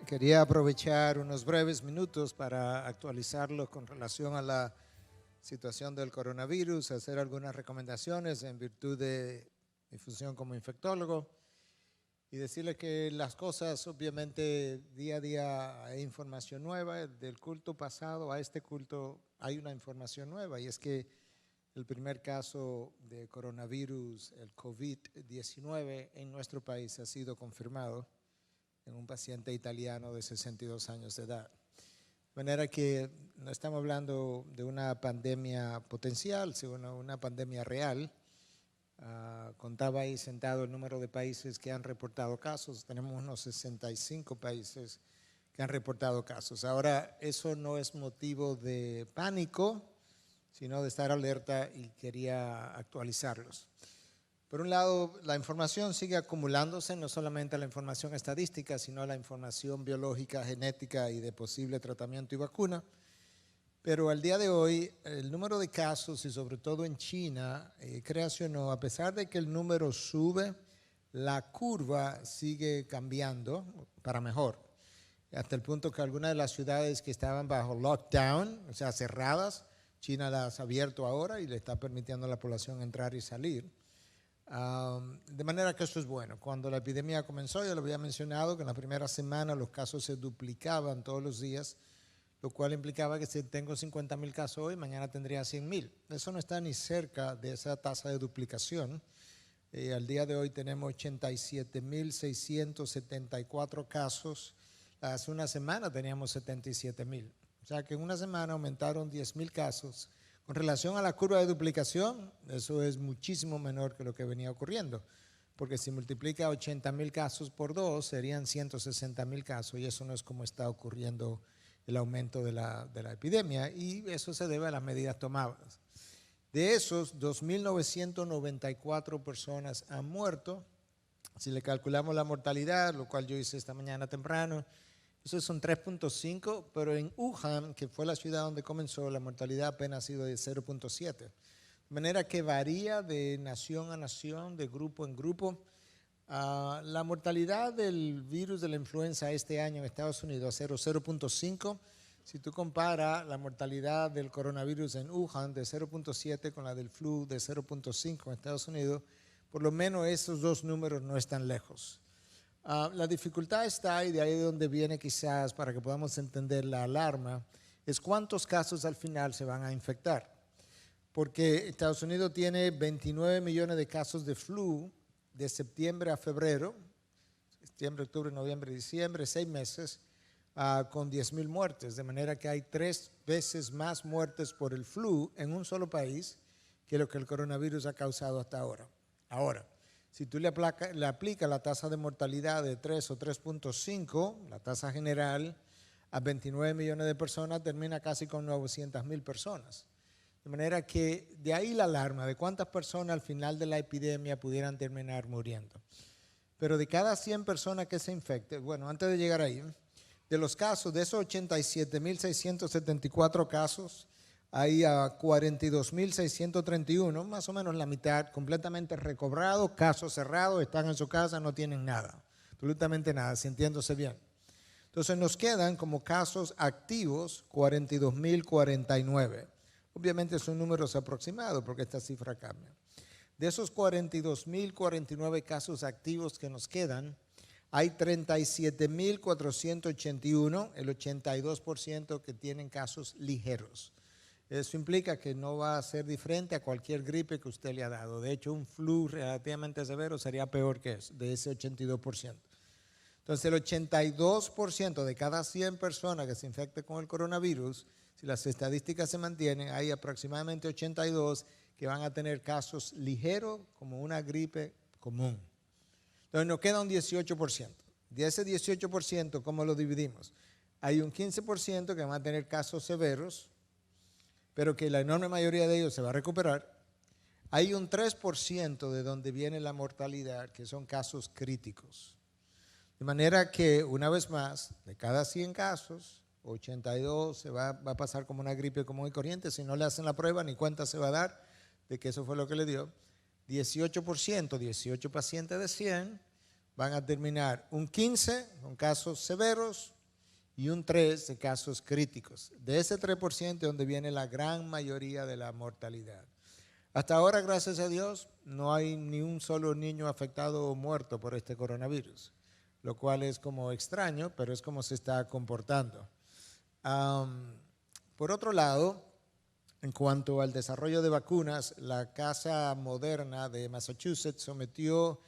Quería aprovechar unos breves minutos para actualizarlo con relación a la situación del coronavirus, hacer algunas recomendaciones en virtud de mi función como infectólogo y decirles que las cosas, obviamente, día a día hay información nueva. Del culto pasado a este culto hay una información nueva, y es que el primer caso de coronavirus, el COVID-19, en nuestro país ha sido confirmado en un paciente italiano de 62 años de edad. De manera que no estamos hablando de una pandemia potencial, sino una pandemia real. Contaba ahí sentado el número de países que han reportado casos. Tenemos unos 65 países que han reportado casos. Ahora, eso no es motivo de pánico, sino de estar alerta, y quería actualizarlos. Por un lado, la información sigue acumulándose, no solamente la información estadística, sino la información biológica, genética y de posible tratamiento y vacuna. Pero al día de hoy, el número de casos, y sobre todo en China, créase o no, a pesar de que el número sube, la curva sigue cambiando para mejor. Hasta el punto que algunas de las ciudades que estaban bajo lockdown, o sea, cerradas, China las ha abierto ahora y le está permitiendo a la población entrar y salir. De manera que eso es bueno. Cuando la epidemia comenzó, yo lo había mencionado, que en la primera semana los casos se duplicaban todos los días, lo cual implicaba que si tengo 50,000 casos hoy, mañana tendría 100,000. Eso no está ni cerca de esa tasa de duplicación. Al día de hoy tenemos 87,674 casos. Hace una semana teníamos 77,000. O sea que en una semana aumentaron 10,000 casos. Con relación a la curva de duplicación, eso es muchísimo menor que lo que venía ocurriendo, porque si multiplica 80,000 casos por 2, serían 160,000 casos, y eso no es como está ocurriendo el aumento de la epidemia, y eso se debe a las medidas tomadas. De esos, 2,994 personas han muerto. Si le calculamos la mortalidad, lo cual yo hice esta mañana temprano, eso son 3.5, pero en Wuhan, que fue la ciudad donde comenzó, la mortalidad apenas ha sido de 0.7. De manera que varía de nación a nación, de grupo en grupo. La mortalidad del virus de la influenza este año en Estados Unidos ha sido 0.5. Si tú comparas la mortalidad del coronavirus en Wuhan de 0.7 con la del flu de 0.5 en Estados Unidos, por lo menos esos dos números no están lejos. La dificultad está, y de ahí de donde viene quizás para que podamos entender la alarma, es cuántos casos al final se van a infectar. Porque Estados Unidos tiene 29 millones de casos de flu de septiembre a febrero, septiembre, octubre, noviembre, diciembre, 6 meses, con 10,000 muertes. De manera que hay 3 veces más muertes por el flu en un solo país que lo que el coronavirus ha causado hasta ahora. Ahora, si tú le aplicas la tasa de mortalidad de 3 o 3.5, la tasa general, a 29 millones de personas, termina casi con 900,000 personas. De manera que de ahí la alarma de cuántas personas al final de la epidemia pudieran terminar muriendo. Pero de cada 100 personas que se infecten, bueno, antes de llegar ahí, de los casos, de esos 87,674 casos, hay 42,631, más o menos la mitad, completamente recobrados, casos cerrados, están en su casa, no tienen nada, absolutamente nada, sintiéndose bien. Entonces nos quedan como casos activos 42,049. Obviamente son números aproximados porque esta cifra cambia. De esos 42,049 casos activos que nos quedan, hay 37,481, el 82% que tienen casos ligeros. Eso implica que no va a ser diferente a cualquier gripe que usted le ha dado. De hecho, un flu relativamente severo sería peor que eso, de ese 82%. Entonces, el 82% de cada 100 personas que se infecten con el coronavirus, si las estadísticas se mantienen, hay aproximadamente 82 que van a tener casos ligeros como una gripe común. Entonces, nos queda un 18%. De ese 18%, ¿cómo lo dividimos? Hay un 15% que van a tener casos severos, pero que la enorme mayoría de ellos se va a recuperar. Hay un 3% de donde viene la mortalidad, que son casos críticos. De manera que, una vez más, de cada 100 casos, 82 se va a pasar como una gripe común y corriente. Si no le hacen la prueba, ni cuenta se va a dar de que eso fue lo que le dio. 18%, 18 pacientes de 100, van a terminar un 15 con casos severos, y un 3% de casos críticos. De ese 3% es donde viene la gran mayoría de la mortalidad. Hasta ahora, gracias a Dios, no hay ni un solo niño afectado o muerto por este coronavirus, lo cual es como extraño, pero es como se está comportando. Por otro lado, en cuanto al desarrollo de vacunas, la Casa Moderna de Massachusetts sometió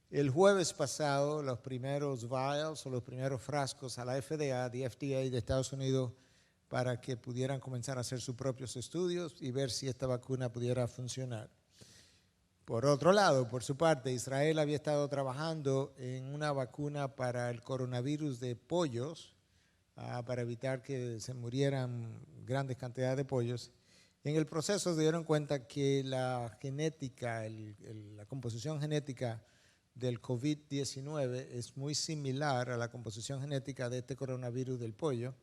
el jueves pasado los primeros vials o los primeros frascos a la FDA de Estados Unidos para que pudieran comenzar a hacer sus propios estudios y ver si esta vacuna pudiera funcionar. Por otro lado, por su parte, Israel había estado trabajando en una vacuna para el coronavirus de pollos, para evitar que se murieran grandes cantidades de pollos. En el proceso se dieron cuenta que la genética, la composición genética del COVID-19 es muy similar a la composición genética de este coronavirus del pollo.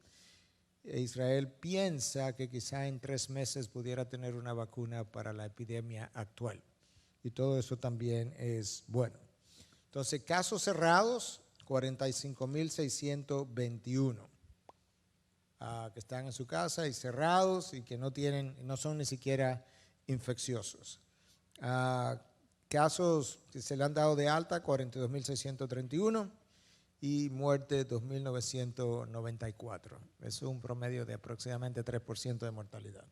Israel piensa que quizá en 3 meses pudiera tener una vacuna para la epidemia actual. Y todo eso también es bueno. Entonces, casos cerrados, 45.621 que están en su casa y cerrados y que no son ni siquiera infecciosos. Casos que se le han dado de alta, 42.631 y muerte 2.994. Eso es un promedio de aproximadamente 3% de mortalidad.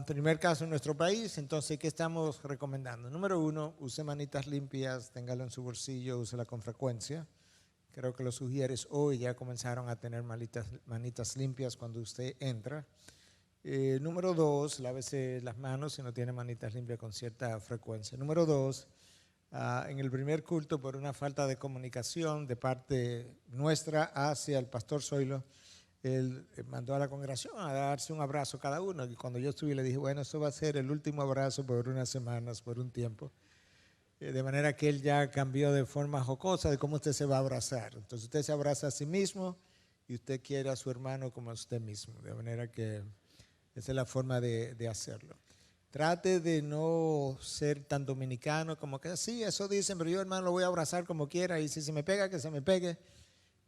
Primer caso en nuestro país, entonces, ¿qué estamos recomendando? Número 1, use manitas limpias, téngalo en su bolsillo, úsela con frecuencia. Creo que los sugieres hoy ya comenzaron a tener manitas limpias cuando usted entra. Número 2, lávese las manos si no tiene manitas limpias con cierta frecuencia. Número 2, en el primer culto, por una falta de comunicación de parte nuestra hacia el pastor Zoilo, él mandó a la congregación a darse un abrazo cada uno. Y cuando yo estuve le dije, bueno, eso va a ser el último abrazo por unas semanas, por un tiempo. De manera que él ya cambió de forma jocosa de cómo usted se va a abrazar. Entonces usted se abraza a sí mismo y usted quiere a su hermano como a usted mismo. De manera que esa es la forma de hacerlo. Trate de no ser tan dominicano como que sí, eso dicen, pero yo hermano lo voy a abrazar como quiera y si se me pega, que se me pegue.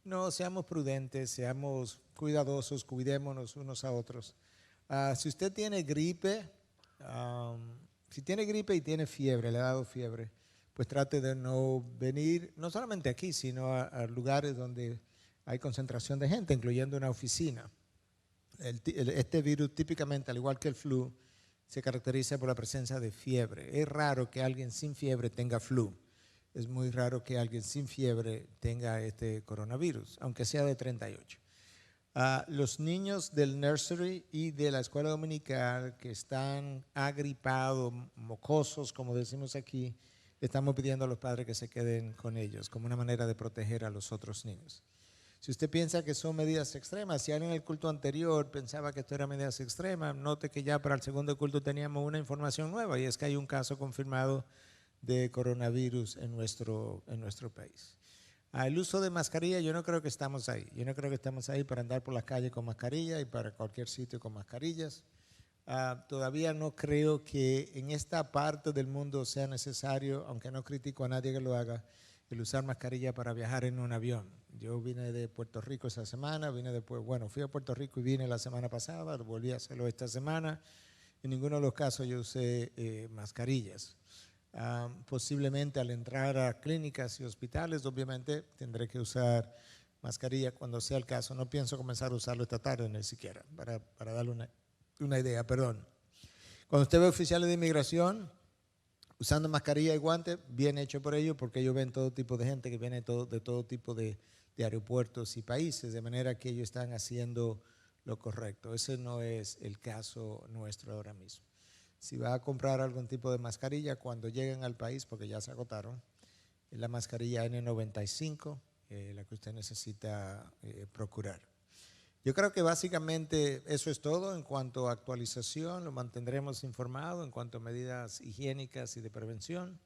No, seamos prudentes, seamos cuidadosos, cuidémonos unos a otros. Si usted tiene gripe, si tiene gripe y tiene fiebre, le ha dado fiebre, pues trate de no venir, no solamente aquí, sino a lugares donde hay concentración de gente, incluyendo una oficina. Este virus típicamente, al igual que el flu, se caracteriza por la presencia de fiebre. Es raro que alguien sin fiebre tenga flu. Es muy raro que alguien sin fiebre tenga este coronavirus, aunque sea de 38. Los niños del nursery y de la escuela dominical que están agripados, mocosos, como decimos aquí, estamos pidiendo a los padres que se queden con ellos como una manera de proteger a los otros niños. Si usted piensa que son medidas extremas, si alguien en el culto anterior pensaba que esto era medidas extremas, note que ya para el segundo culto teníamos una información nueva y es que hay un caso confirmado de coronavirus en nuestro país. El uso de mascarilla, yo no creo que estamos ahí. Yo no creo que estamos ahí para andar por las calles con mascarilla y para cualquier sitio con mascarillas. Todavía no creo que en esta parte del mundo sea necesario, aunque no critico a nadie que lo haga, el usar mascarilla para viajar en un avión. Yo vine de Puerto Rico esa semana, fui a Puerto Rico y vine la semana pasada, volví a hacerlo esta semana. En ninguno de los casos yo usé mascarillas. Posiblemente al entrar a clínicas y hospitales, obviamente tendré que usar mascarilla cuando sea el caso. No pienso comenzar a usarlo esta tarde ni siquiera, para darle una idea, perdón. Cuando usted ve oficiales de inmigración usando mascarilla y guantes, bien hecho por ellos, porque ellos ven todo tipo de gente que viene de todo tipo de aeropuertos y países, de manera que ellos están haciendo lo correcto. Ese no es el caso nuestro ahora mismo. Si va a comprar algún tipo de mascarilla cuando lleguen al país, porque ya se agotaron, es la mascarilla N95, la que usted necesita procurar. Yo creo que básicamente eso es todo en cuanto a actualización, lo mantendremos informado en cuanto a medidas higiénicas y de prevención.